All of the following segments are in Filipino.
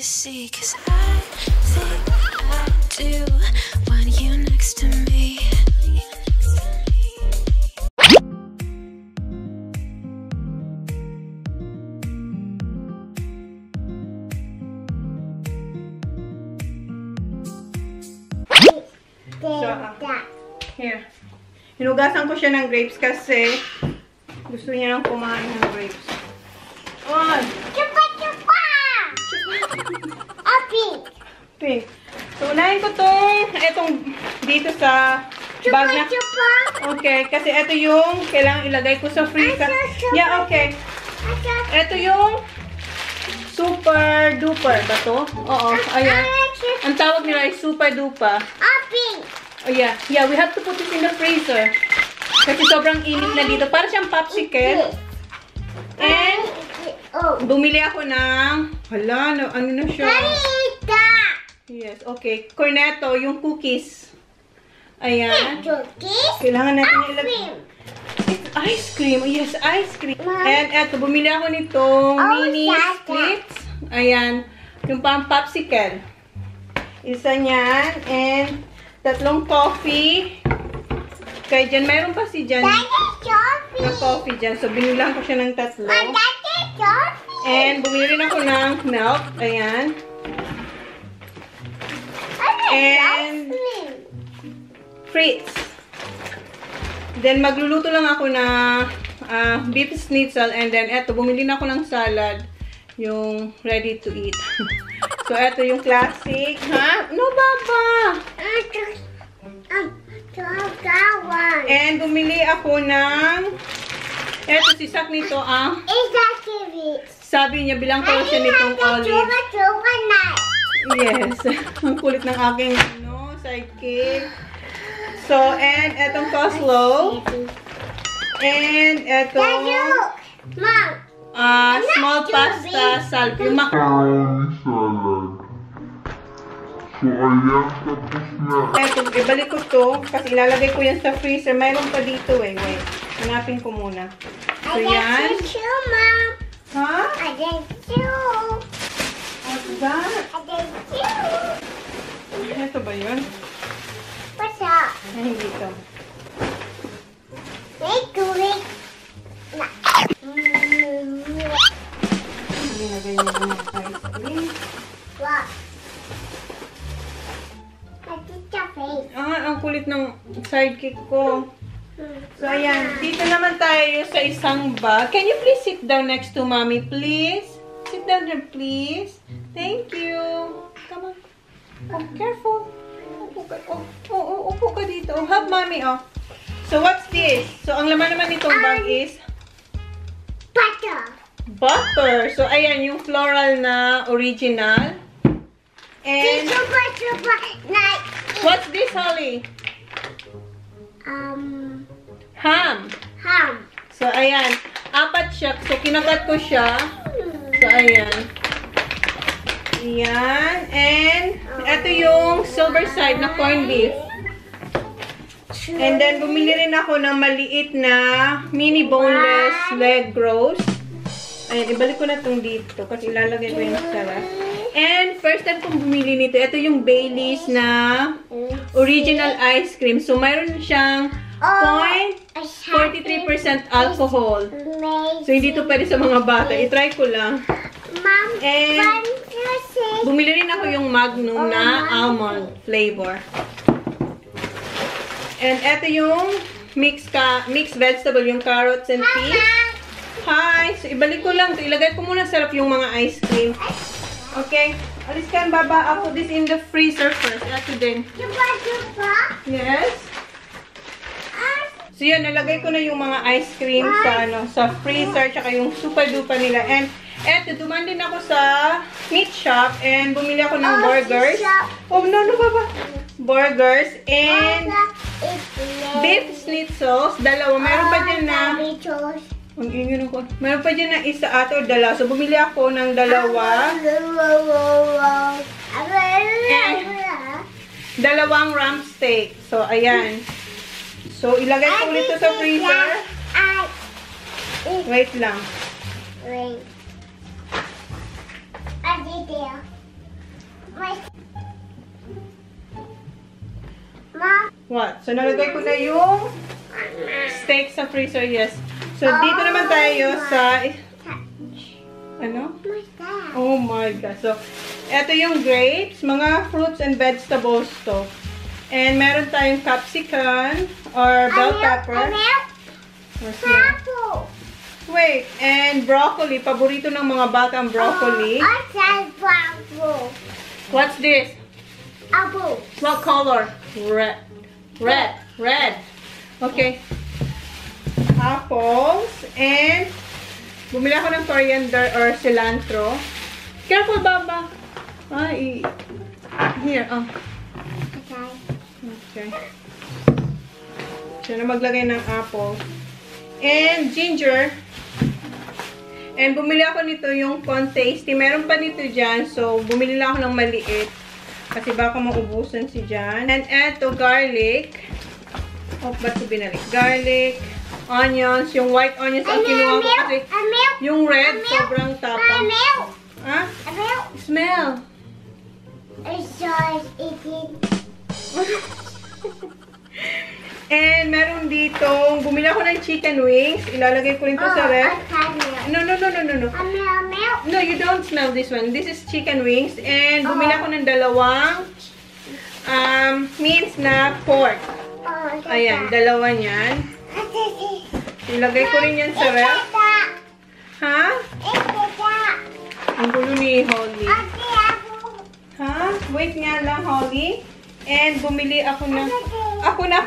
see, 'cause I think I do want you next to me. So, here. Hinugasan ko siya ng grapes kasi gusto niya nang kumain ng grapes. On! Chupa! Chupa! Pink! Pink. So, unahin ko itong dito sa bag na. Chupa! Okay, kasi ito yung kailangan ilagay ko sa freezer. Yeah, okay. Ito yung super duper ba to? Oo, ayan. Ang tawag nila ay super duper. Pink! Oh, yeah. Yeah, we have to put it in the freezer. Kasi sobrang init na dito. Para siyang popsicle. And, bumili ako ng, ano na siya? Yes, okay. Cornetto, yung cookies. Ayan. Kailangan natin ilagay. It's ice cream. Yes, ice cream. And eto, bumili ako nitong mini splits. Ayan. Yung pang popsicle. Isa niyan. And, tatlong coffee. Kaya dyan, mayroon pa si dyan na coffee dyan. So, binilang ko siya ng tatlo. And, bumili rin ako ng milk. Ayan. And, frites. Then, magluluto lang ako na beef schnitzel. And then, eto, bumili na ako ng salad. Yung ready to eat. So, eto yung classic. Ha? No, Baba! And, bumili ako ng eto, si Sak nito, sabi niya, bilang ko siya nitong olive. Yes. Ang kulit ng aking, sidekick. So, and, etong coleslaw. And, etong small pasta salad. Yung macaroni salad. So, ayan, tapos na. Eto, ibalik ko to. Kasi ilalagay ko yan sa freezer. Mayroon pa dito eh. Wait. Hanapin ko muna. So, yan. Ha? What's that? Ito ba yun? What's up? Ay, hindi ito. Nilagay niyo yung ice cream. What? Ang kulit ng sidekick ko. So, ayan. Dito naman tayo sa isang bag. Can you please sit down next to mommy, please? Sit down there, please. Thank you. Come on. Oh, careful. Upo ka dito. Oh, help mommy, oh. So, what's this? So, ang laman naman nitong bag is Butter. Butter. So, ayan, yung floral na original. And, what's this, Holly? Ham. So, ayan. 4 siya. So, kinakat ko siya. So, ayan. Ayan. And, ito yung silver side na corned beef. And then, bumili rin ako ng maliit na mini boneless leg roast. Ayan, ibalik ko na itong dito kasi ilalagay ko yung sarap. And, first time kong bumili nito, ito yung Baileys na original ice cream. So, mayroon siyang 0.43% alcohol. So, hindi ito pwede sa mga bata. I-try ko lang. And, bumili rin ako yung Magnum na almond flavor. And, ito yung mixed vegetable, yung carrots and peas. Hi! So, ibalik ko lang. So, ilagay ko muna sarap yung mga ice cream. Okay. Alis ka, Baba. I'll put this in the freezer first. Ito din. Yes. So, yun. Nalagay ko na yung mga ice cream sa freezer. Tsaka yung super duper nila. And, eto, duman din ako sa meat shop. And, bumili ako ng burgers. Oh, no, Baba. Burgers. And, beef schnitzels. Dalawa. Meron pa dyan na ang ingin ko. Meron pa dyan na isa ata o dalawa. So, bumili ako ng dalawa. Dalawang rump steak. So, ayan. So, ilagay ko ulit ito sa freezer. Wait lang. Mom. What? So, nalagay ko na yung steak sa freezer, yes. So, dito naman tayo sa... Ano? What's that? Oh my God. So, eto yung grapes, mga fruits and vegetables to. And meron tayong capsicum or bell pepper. What's that? Apple. Wait, and broccoli. Paborito ng mga bata ang broccoli. I said apple. What's this? Apple. What color? Red. Red. Red. Okay. Apples. And bumili ako ng coriander or cilantro. Careful, Baba. Ay. Here. Oh. Okay. Okay. Siya na maglagay ng apple. And ginger. And bumili ako nito yung Con Tasty. Meron pa nito dyan. So, bumili lang ako ng maliit. Kasi baka maubusan si Jan. And eto, garlic. Oh, ba't ko binalik? Garlic, onions. Yung white onions ang kinuha ko kasi yung red sobrang tapang. Ha? Smell. It's just eating. And meron dito, bumili ako ng chicken wings. Ilalagay ko rin to sa ref. No. No, you don't smell this one. This is chicken wings. And bumili ako ng dalawang minced na pork. Ayan, dalawa niyan. Ilagay ko rin yan sa ref. Ha? Ang gulo ni Holly. Ha? Wait nga lang, Holly. And bumili ako ng... Ako na.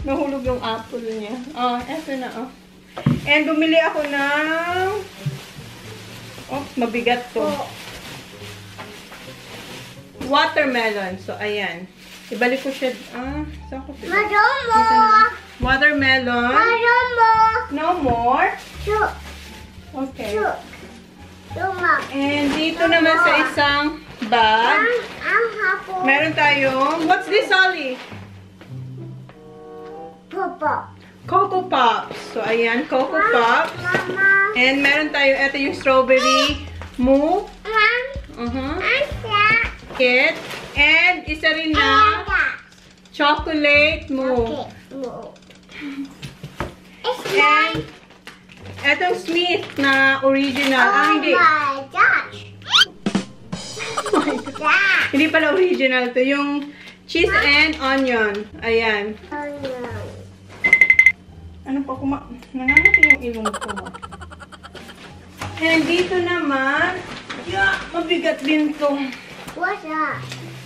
Nahulog yung apple niya. Oh, eto na, oh. And bumili ako ng... Oh, mabigat to. Watermelon. So, ayan. Ibalik ko siya... saan ko siya? Watermelon. No more? Okay. And dito naman sa isang bag, meron tayong... What's this, Ollie? Coco Pops. So, ayan, Coco Pops. And meron tayo, ito yung strawberry mousse. Kit. And isa rin na chocolate mousse. And etong Smith na original. Hindi. Hindi pala original to. Yung cheese and onion. Ayan. Ano pa nangangat yung ilong ko. And dito naman, mabigat din to. What's that?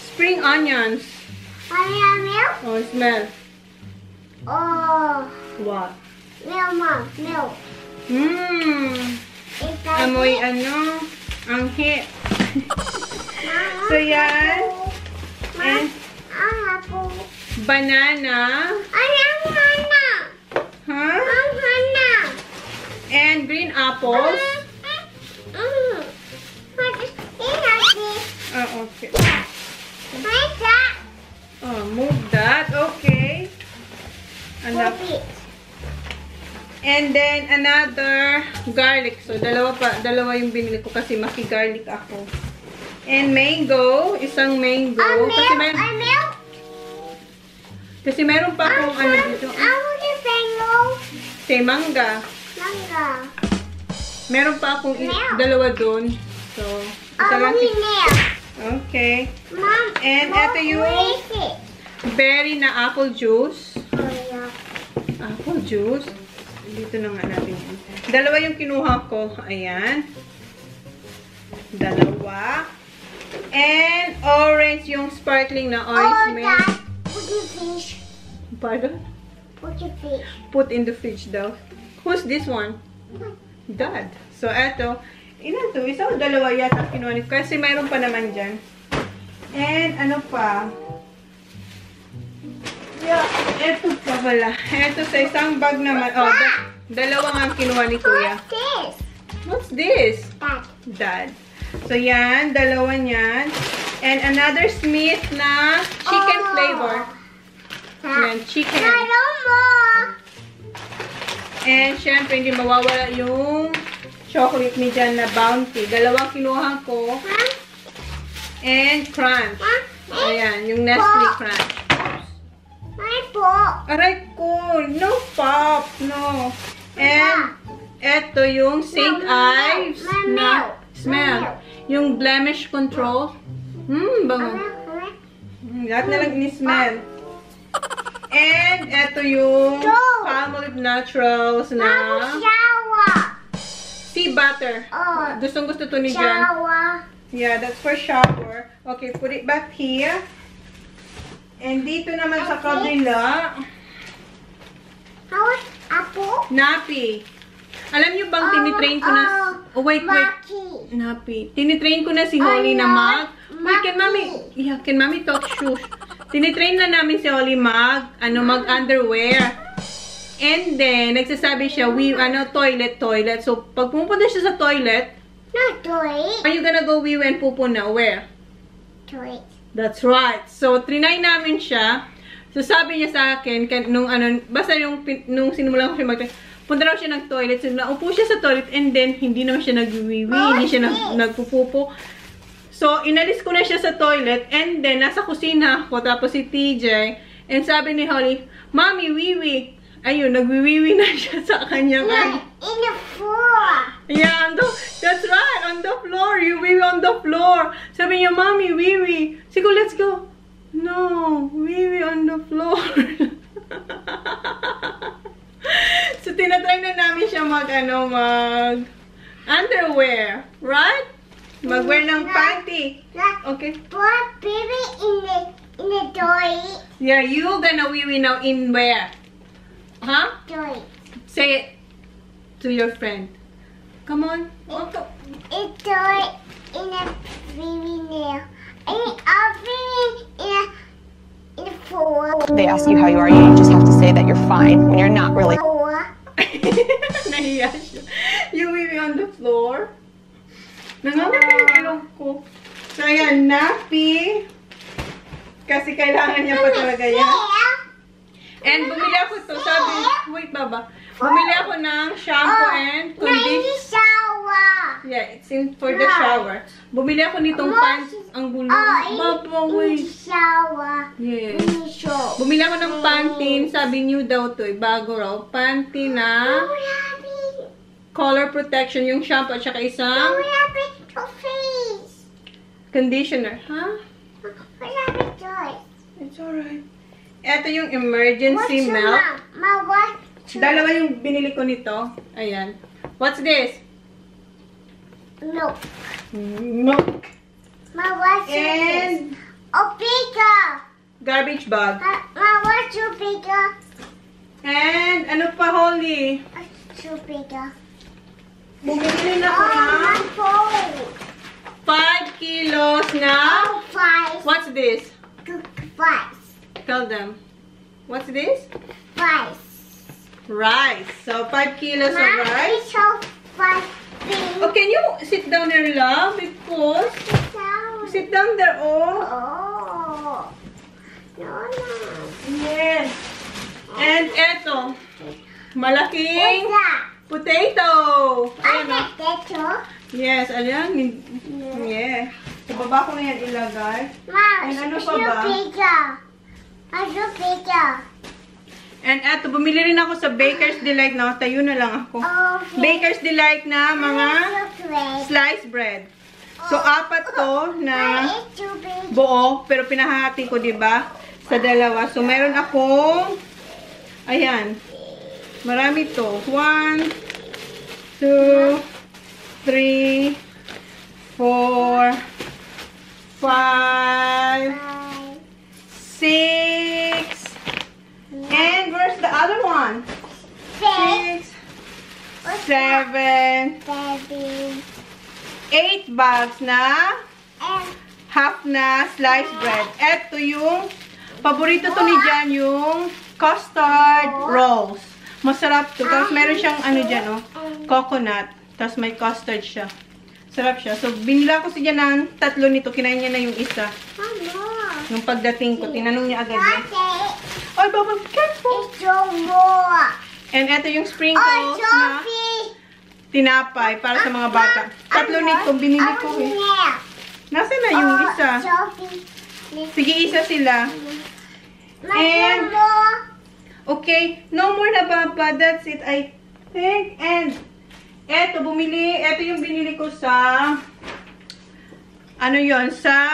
Spring onions. Milk? Oh, smell. Oh, What? milk. It's like Amoy ang hit. So, yan. And apple. banana. Huh? And green apples. Oh, okay. Oh, move that. Okay. And then, another garlic. So, dalawa yung binili ko kasi maki-garlic ako. And mango. Isang mango. Kasi meron pa akong ano dito. Say, mangga. Meron pa akong dalawa dun. So, isa lang. Okay. And ito yung berry na apple juice. Apple juice. Dito na nga natin yan. Dalawa yung kinuha ko. Ayan. Dalawa. And orange yung sparkling na orange milk. Pardon? Put in the fridge daw. Who's this one? Dad. So, eto. Ilan to? Isa o dalawa yata kinuha ni. Kasi mayroon pa naman dyan. And ano pa? Yeah, eto pa pala. Eto sa isang bag naman. Oh, dalawa nga ang kinuha ni Kuya. What's this? Dad. So, yan. Dalawa niyan. And another Smith na chicken flavor. Yan, chicken. And, syempre, hindi mawawala yung chocolate ni Jan na Bounty. Dalawang kinuha ko. and crunch. Ayan, yung Nestle Crunch. May po. Aray ko, no pop, no. And, eto yung St. Ives na smell. Yung blemish control. Bango. Lahat na lang ini-smell. And, eto yung Palmolive Naturals na Shower. sea butter. Oh. Gustong-gusto to ni Jan. Shower. Yeah, that's for shower. Okay, put it back here. And dito naman sa kabila, How's Apple? nappy. Alam niyo bang tinitrain ko na... Oh, wait. Maki. Nappy. Tinitrain ko na si Holly na mag... Wait, can Maki. mommy talk shoes? Tinitrain na namin si Holly mag-underwear. And then, nagsasabi siya, toilet. So, pag pumunta siya sa toilet, Not toy. are you gonna go wee and pupo na? Where? Toy. That's right. So, trinay namin siya. So, sabi niya sa akin, basta nung sinimulan ko siya punta raw siya ng toilet. So, naupo siya sa toilet and then, hindi naman siya nag-wiwi, hindi siya nagpupupo. So, inalis ko na siya sa toilet and then, nasa kusina ako, tapos si TJ, and sabi ni Holly, Mommy, wiwi. Ayun, nagwiwiwi na siya sa kanyang In the floor. Yeah, that's right, on the floor. You wee on the floor. Sabi niya, Mommy, wee. Sige, let's go. No, wee on the floor. So, tinatry na namin siya mag underwear. Right? Mag-wear ng panty. Okay. Put baby in the toy. Yeah, you gonna wee now in where? Huh? Toy. Say it to your friend. Come on. It's toy in a baby nail. In the floor. They ask you how you are, you just have to say that you're fine when you're not really. Nahiya siya. You wee on the floor. Nangangalan yung ilong ko. So, ayan, nappy. Kasi kailangan niya pa talaga yan. And bumili ako ito. Sabi, wait, baba. Bumili ako ng shampoo and conditioner. Shower. Yeah, it's in for the shower. Bumili ako nitong pants. Ang gulo. Baba, wait. Shower. Yes. In the show. Bumili ako ng Pantene. Sabi new daw to. Bago raw. Pantene na color protection. Yung shampoo at saka isang conditioner. Huh? It's alright. Ito yung emergency milk. Dalawa yung binili ko nito. Ayan. What's this? Milk. Milk. And bigger. garbage bag. What's your bigger? And ano pa, Holly? What's your bigger? Bumili rin ako my ng phone. 5 kilos na... Five. What's this? Five. Tell them. What's this? Five. Rice. So, 5 kilos of rice. Oh, can you sit down there, love? Because... Sit down there, oh. Oh. No. Yes. And eto. Malaking What's that? potato. I Ayan, oh. like that too. Yes, ayan. Yeah. Sa baba ko na yan ilagay. Mom, And ano what's pa your ba? bigger? What's your bigger? And eto, bumili rin ako sa Baker's Delight na. Tayo na lang ako. Okay. Baker's Delight na mga Chocolate. sliced bread. So, 4 to na It's too big. buo, pero pinahati ko, diba? Sa dalawa. So, meron akong, ayan, marami to. 1, 2, 3, 4, 5, 6, and where's the other one? 6, 7, 8 bags na And half na sliced bread. Ito yung paborito to ni Jan, yung custard rolls. Masarap to. Tapos meron siyang ano dyan, oh, coconut. Tapos may custard siya. Sarap siya. So, binila ko si Jan ng 3 nito. Kinain niya na yung isa. Mama. Nung pagdating ko, tinanong niya agad yan. Daddy, Ay, Baba, careful! it's so more. And ito yung Oh, sprinkles na Sophie. tinapay para sa mga bata. 3 nito, binili ko eh. Nasaan na yung isa? Sophie. Sige, isa sila. And, okay, no more na baba. That's it, I think. And, eto, eto yung binili ko sa, ano yon sa,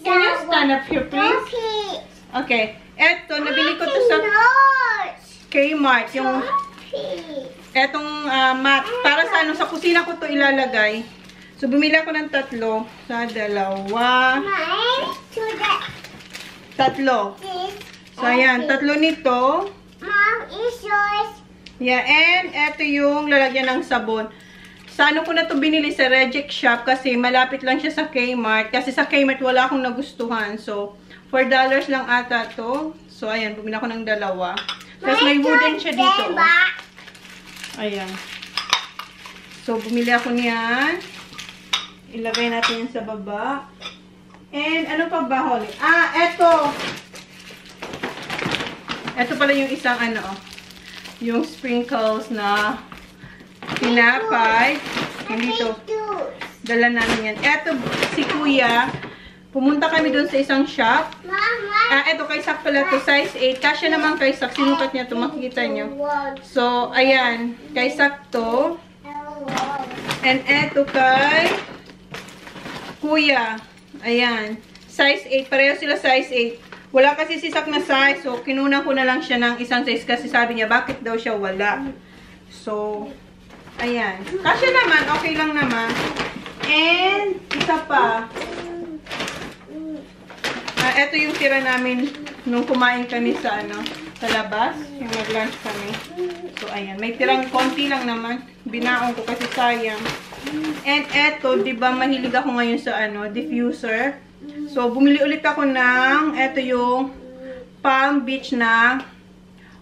can you stand up here, please? Okay, eto, nabili ko to sa Kmart. Yung, etong mat, para sa ano, sa kusina ko to ilalagay. So, bumili ako ng 3 sa 2. 3. So, ayan. 3 nito. Mom, is yours. Yeah, and eto yung lalagyan ng sabon. Sa ano ko na to binili sa Reject Shop kasi malapit lang siya sa Kmart. Kasi sa Kmart wala akong nagustuhan. So, $4 lang ata to. So, ayan. Bumili ako ng 2. Tapos may wooden siya dito. Ayan. So, bumili ako niyan. Ilagay natin yan sa baba. And, ano pa ba, Holly? Eto. Eto pala yung isang, yung sprinkles na tinapay. Hindi to. Dala namin yan. Eto, si Kuya. Pumunta kami doon sa isang shop. Eto, kay Sak pala to. Size 8. Kasya naman kay Sak. Sinukat niya to. Makikita nyo. So, ayan. Kay Sak to. And eto kay Kuya. Ayan. Size 8. Pareho sila size 8. Wala kasi si Sak na size. So, kinunan ko na lang siya ng isang size kasi sabi niya, bakit daw siya wala. So, ayan. Kasi naman, okay lang naman. And, isa pa. Ito yung tira namin nung kumain kami sa, sa labas. Yung nag-lunch kami. So, ayan. May tirang konti lang naman. Binaon ko kasi sayang. And eto, diba, mahilig ako ngayon sa, diffuser. So, bumili ulit ako ng, eto yung Palm Beach na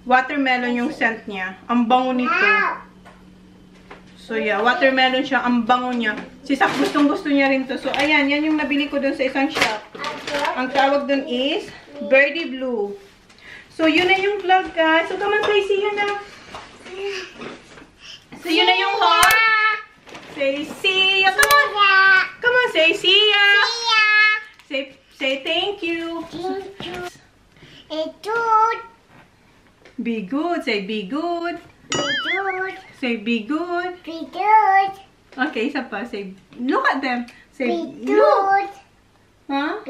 watermelon yung scent niya. Ang bango nito. So, yeah, watermelon siya. Ang bango niya. Si Sak gustong-gusto niya rin to. So, ayan, yan yung nabili ko dun sa isang shop. Ang tawag dun is Birdie Blue. So, yun na yung vlog, guys. So, come on, say see you na. So, yun na yung haul. Say see ya. Come on. Come on, say see ya. Say thank you. Be good. Say be good. Say be good. Okay, isa pa. Say, look at them. Say, look. Huh?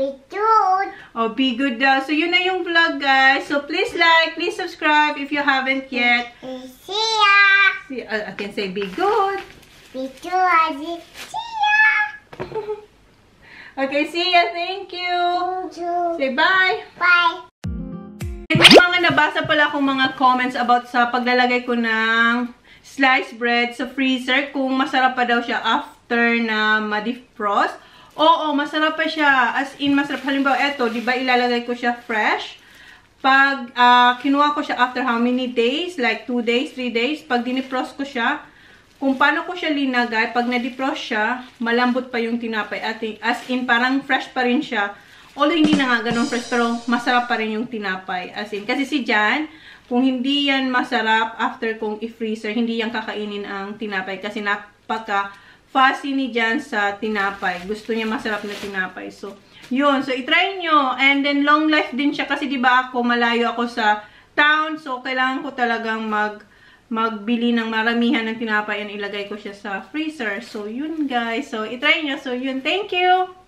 Oh, be good daw. So, yun na yung vlog, guys. So, please like, please subscribe if you haven't yet. See, I can say be good. Okay, see ya. Thank you. Say bye. Bye. May mga nabasa pala akong mga comments about sa paglalagay ko ng sliced bread sa freezer. Kung masarap pa daw siya after na ma-defrost. Oo, masarap pa siya. As in, masarap. Halimbawa, eto, di ba ilalagay ko siya fresh? Pag kinuha ko siya after how many days? Like 2 days, 3 days. Pag dinifrost ko siya, kung paano ko siya linagay, pag na-defrost siya, malambot pa yung tinapay. As in, parang fresh pa rin siya. Although hindi na nga ganun fresh, pero masarap pa rin yung tinapay. As in, kasi si Jan, kung hindi yan masarap after kong i-freezer, hindi yan kakainin ang tinapay. Kasi napaka-fussy ni Jan sa tinapay. Gusto niya masarap na tinapay. So, yun. So, itry nyo. And then, long life din siya. Kasi diba ako, malayo ako sa town. So, kailangan ko talagang magbili ng maramihan ng tinapay and ilagay ko siya sa freezer. So, yun guys. So, itry nyo. So, yun. Thank you!